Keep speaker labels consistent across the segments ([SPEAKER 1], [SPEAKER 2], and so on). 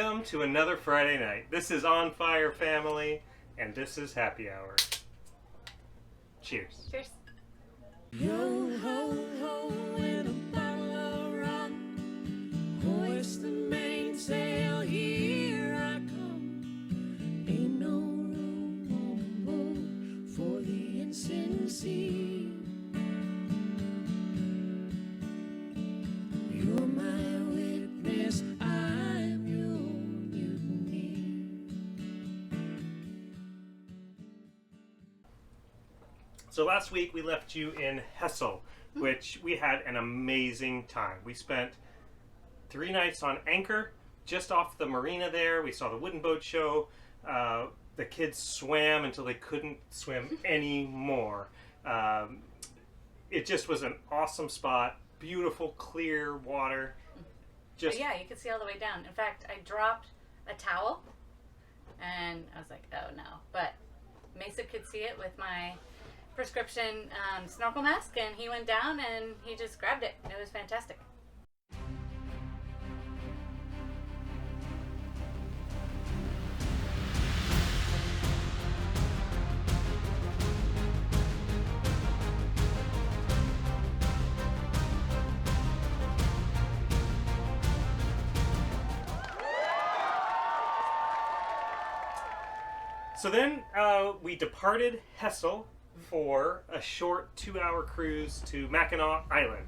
[SPEAKER 1] Welcome to another Friday night. This is On Fire Family, and this is Happy Hour. Cheers.
[SPEAKER 2] Cheers.
[SPEAKER 3] Yo ho ho, and a bottle of rum. Hoist the mainsail, here I come. Ain't no room on board for the ensign sea. You're my witness, I'm your mutiny.
[SPEAKER 1] So last week we left you in Hessel, which we had an amazing time. We spent 3 nights on anchor, just off the marina there. We saw the wooden boat show. The kids swam until they couldn't swim anymore. It just was an awesome spot. Beautiful, clear water.
[SPEAKER 2] But yeah, you could see all the way down. In fact, I dropped a towel, and I was like, oh no. But Mesa could see it with my prescription snorkel mask, and he went down and he just grabbed it. It was fantastic.
[SPEAKER 1] So then we departed Hessel for a short 2-hour cruise to Mackinac Island.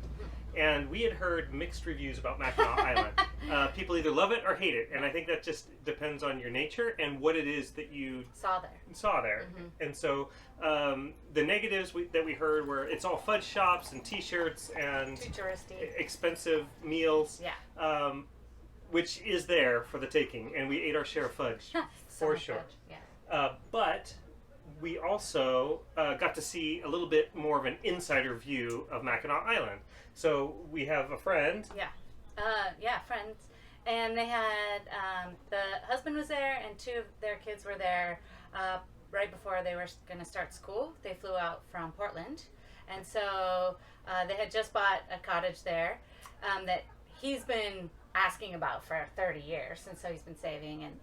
[SPEAKER 1] And we had heard mixed reviews about Mackinac Island. People either love it or hate it. And I think that just depends on your nature and what it is that you
[SPEAKER 2] Saw there. Mm-hmm.
[SPEAKER 1] And so the negatives that we heard were it's all fudge shops and t-shirts and
[SPEAKER 2] Too touristy.
[SPEAKER 1] expensive meals.
[SPEAKER 2] Yeah.
[SPEAKER 1] Which is there for the taking. And we ate our share of fudge,
[SPEAKER 2] So
[SPEAKER 1] for
[SPEAKER 2] much
[SPEAKER 1] sure.
[SPEAKER 2] fudge, yeah.
[SPEAKER 1] But we also got to see a little bit more of an insider view of Mackinac Island. So we have a friend.
[SPEAKER 2] Yeah, friends. And they had, the husband was there and 2 of their kids were there right before they were going to start school. They flew out from Portland. And so they had just bought a cottage there that he's been asking about for 30 years. And so he's been saving. And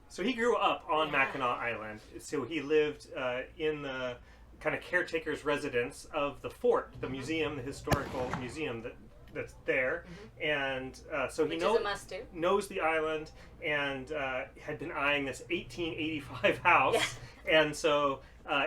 [SPEAKER 1] So he grew up on
[SPEAKER 2] Yeah.
[SPEAKER 1] Mackinac Island. So he lived in the kind of caretaker's residence of the fort, the museum, the historical museum that's there. And so he
[SPEAKER 2] which is a must do.
[SPEAKER 1] knows the island and had been eyeing this 1885 house.
[SPEAKER 2] Yeah.
[SPEAKER 1] And so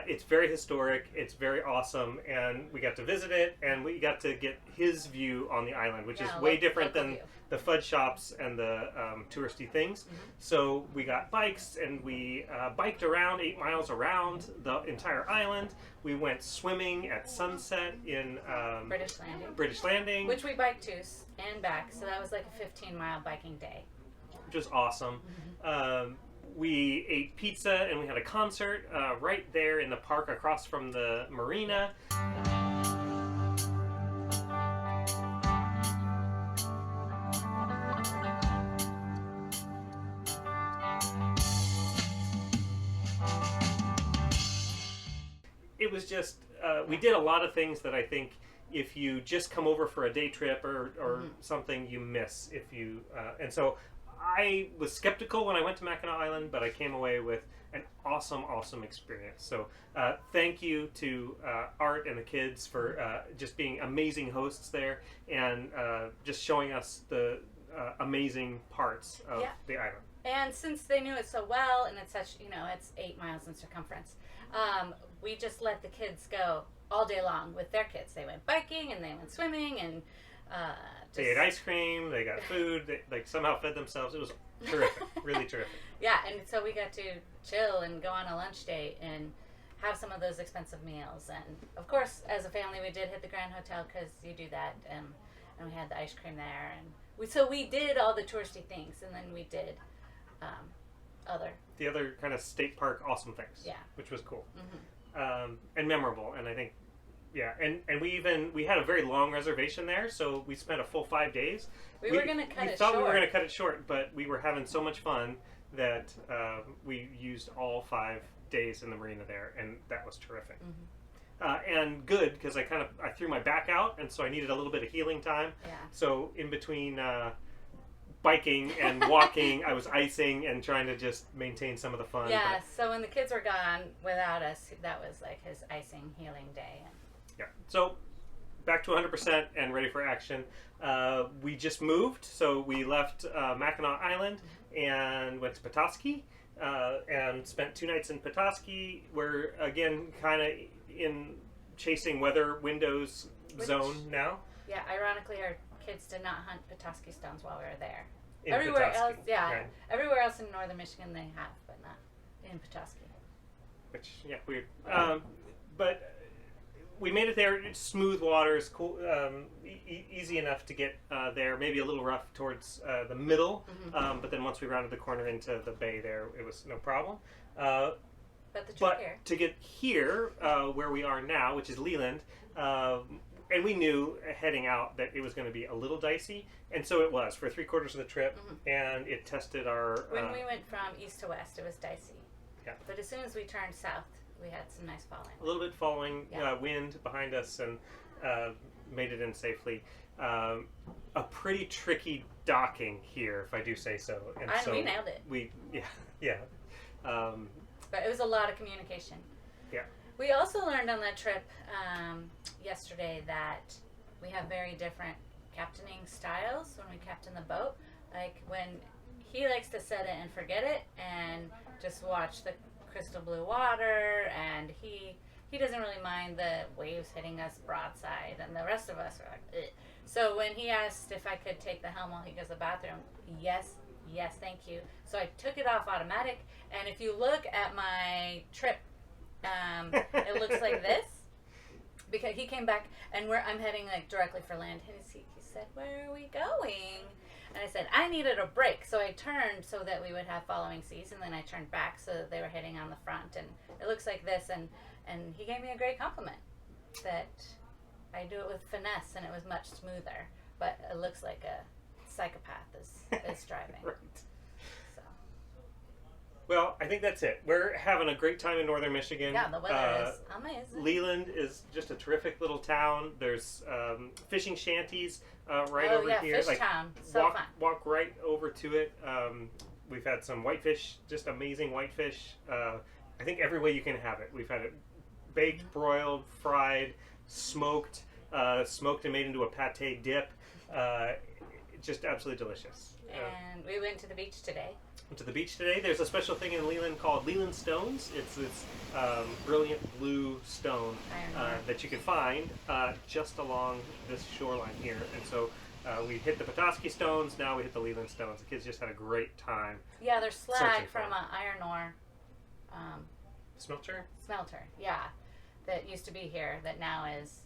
[SPEAKER 1] it's very historic, it's very awesome, and we got to visit it, and we got to get his view on the island, which is
[SPEAKER 2] Yeah,
[SPEAKER 1] way different
[SPEAKER 2] local
[SPEAKER 1] than
[SPEAKER 2] view.
[SPEAKER 1] the fudge shops and the touristy things. So we got bikes, and we biked around 8 miles around the entire island. We went swimming at sunset in
[SPEAKER 2] British Landing.
[SPEAKER 1] which
[SPEAKER 2] Which we biked to and back. So that was like a 15-mile biking day.
[SPEAKER 1] was awesome. We ate pizza and we had a concert right there in the park across from the marina. It was just, we did a lot of things that I think if you just come over for a day trip or something, you miss. And so I was skeptical when I went to Mackinac Island, but I came away with an awesome experience. So thank you to Art and the kids for just being amazing hosts there and just showing us the amazing parts of the island.
[SPEAKER 2] And since they knew it so well, and it's such, it's 8 miles in circumference, we just let the kids go all day long with their kids. They went biking and they went swimming and
[SPEAKER 1] They ate ice cream, they got food, they somehow fed themselves. It was terrific, really terrific.
[SPEAKER 2] Yeah, and so we got to chill and go on a lunch date and have some of those expensive meals. And of course, as a family, we did hit the Grand Hotel because you do that. And we had the ice cream there. And we did all the touristy things, and then we did
[SPEAKER 1] the other kind of state park awesome things.
[SPEAKER 2] Yeah.
[SPEAKER 1] Which was cool. And memorable. And I think, yeah, and we had a very long reservation there, so we spent a full 5 days.
[SPEAKER 2] We were going to cut it short.
[SPEAKER 1] We thought we were going to cut it short, but we were having so much fun that we used all 5 days in the marina there, and that was terrific. And good, because I threw my back out, and so I needed a little bit of healing time.
[SPEAKER 2] Yeah.
[SPEAKER 1] So in between biking and walking. I was icing and trying to just maintain some of the fun.
[SPEAKER 2] Yeah, so when the kids were gone without us, that was like his icing healing day.
[SPEAKER 1] Yeah. So back to 100% and ready for action. We just moved, so we left Mackinac Island and went to Petoskey and spent 2 nights in Petoskey. We're again kind of in chasing weather windows zone now.
[SPEAKER 2] Yeah, ironically, our kids did not hunt Petoskey stones while we were there.
[SPEAKER 1] In
[SPEAKER 2] Everywhere
[SPEAKER 1] Petoskey,
[SPEAKER 2] else, yeah,
[SPEAKER 1] right.
[SPEAKER 2] everywhere else in northern Michigan they have, but not in Petoskey.
[SPEAKER 1] Which, yeah, weird. But we made it there. It's smooth waters, cool, easy enough to get there. Maybe a little rough towards the middle, but then once we rounded the corner into the bay there, it was no problem.
[SPEAKER 2] But the trip
[SPEAKER 1] But
[SPEAKER 2] here,
[SPEAKER 1] to get here, where we are now, which is Leland, and we knew heading out that it was going to be a little dicey, and so it was for 3/4 of the trip, and it tested our...
[SPEAKER 2] when we went from east to west, it was dicey.
[SPEAKER 1] Yeah.
[SPEAKER 2] But as soon as we turned south, we had some nice falling.
[SPEAKER 1] a little bit following
[SPEAKER 2] Yeah.
[SPEAKER 1] wind behind us, and made it in safely. A pretty tricky docking here, if I do say so. And so
[SPEAKER 2] we nailed it.
[SPEAKER 1] Yeah.
[SPEAKER 2] But it was a lot of communication.
[SPEAKER 1] Yeah.
[SPEAKER 2] We also learned on that trip yesterday that we have very different captaining styles when we captain the boat. Like when he likes to set it and forget it and just watch the crystal blue water, and he doesn't really mind the waves hitting us broadside, and the rest of us are like, ugh. So when he asked if I could take the helm while he goes to the bathroom, yes, thank you. So I took it off automatic, and if you look at my trip, it looks like this, because he came back, and I'm heading like directly for land, and he said, "Where are we going?" And I said, I needed a break, so I turned so that we would have following seas, and then I turned back so that they were hitting on the front, and it looks like this, and he gave me a great compliment that I do it with finesse, and it was much smoother, but it looks like a psychopath is driving.
[SPEAKER 1] Right.
[SPEAKER 2] So.
[SPEAKER 1] Well, I think that's it. We're having a great time in northern Michigan.
[SPEAKER 2] Yeah, the weather is amazing.
[SPEAKER 1] Leland is just a terrific little town. There's fishing shanties right over here.
[SPEAKER 2] Fish town. So fun.
[SPEAKER 1] Walk right over to it. We've had some whitefish, just amazing whitefish. I think every way you can have it. We've had it baked, broiled, fried, smoked and made into a pate dip. Just absolutely delicious.
[SPEAKER 2] And we went to the beach today.
[SPEAKER 1] To the beach today. There's a special thing in Leland called Leland Stones. It's this brilliant blue stone that you can find just along this shoreline here. And so we hit the Petoskey Stones, now we hit the Leland Stones. The kids just had a great time.
[SPEAKER 2] Yeah, there's slag
[SPEAKER 1] Searching for
[SPEAKER 2] from an iron ore
[SPEAKER 1] Smelter?
[SPEAKER 2] smelter. Yeah, that used to be here that now is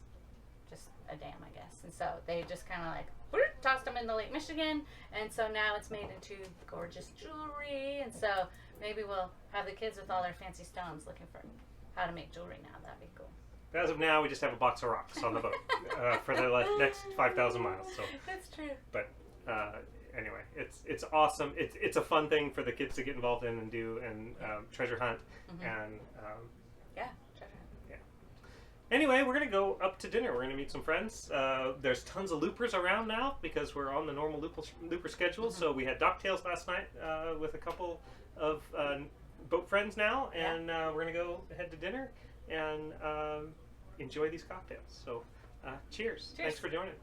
[SPEAKER 2] just a dam, I guess. And so they just kind of like tossed them into Lake Michigan, and so now it's made into gorgeous jewelry, and so maybe we'll have the kids with all their fancy stones looking for how to make jewelry now. That'd be cool.
[SPEAKER 1] As of now, we just have a box of rocks on the boat for the next 5,000 miles. So,
[SPEAKER 2] That's true.
[SPEAKER 1] but anyway, it's awesome. It's a fun thing for the kids to get involved in and do, and treasure hunt, and
[SPEAKER 2] Yeah, treasure.
[SPEAKER 1] anyway, we're going to go up to dinner. We're going to meet some friends. There's tons of loopers around now because we're on the normal looper schedule. So we had docktails last night with a couple of boat friends now. And we're going to go head to dinner and enjoy these cocktails. So cheers. Thanks for joining.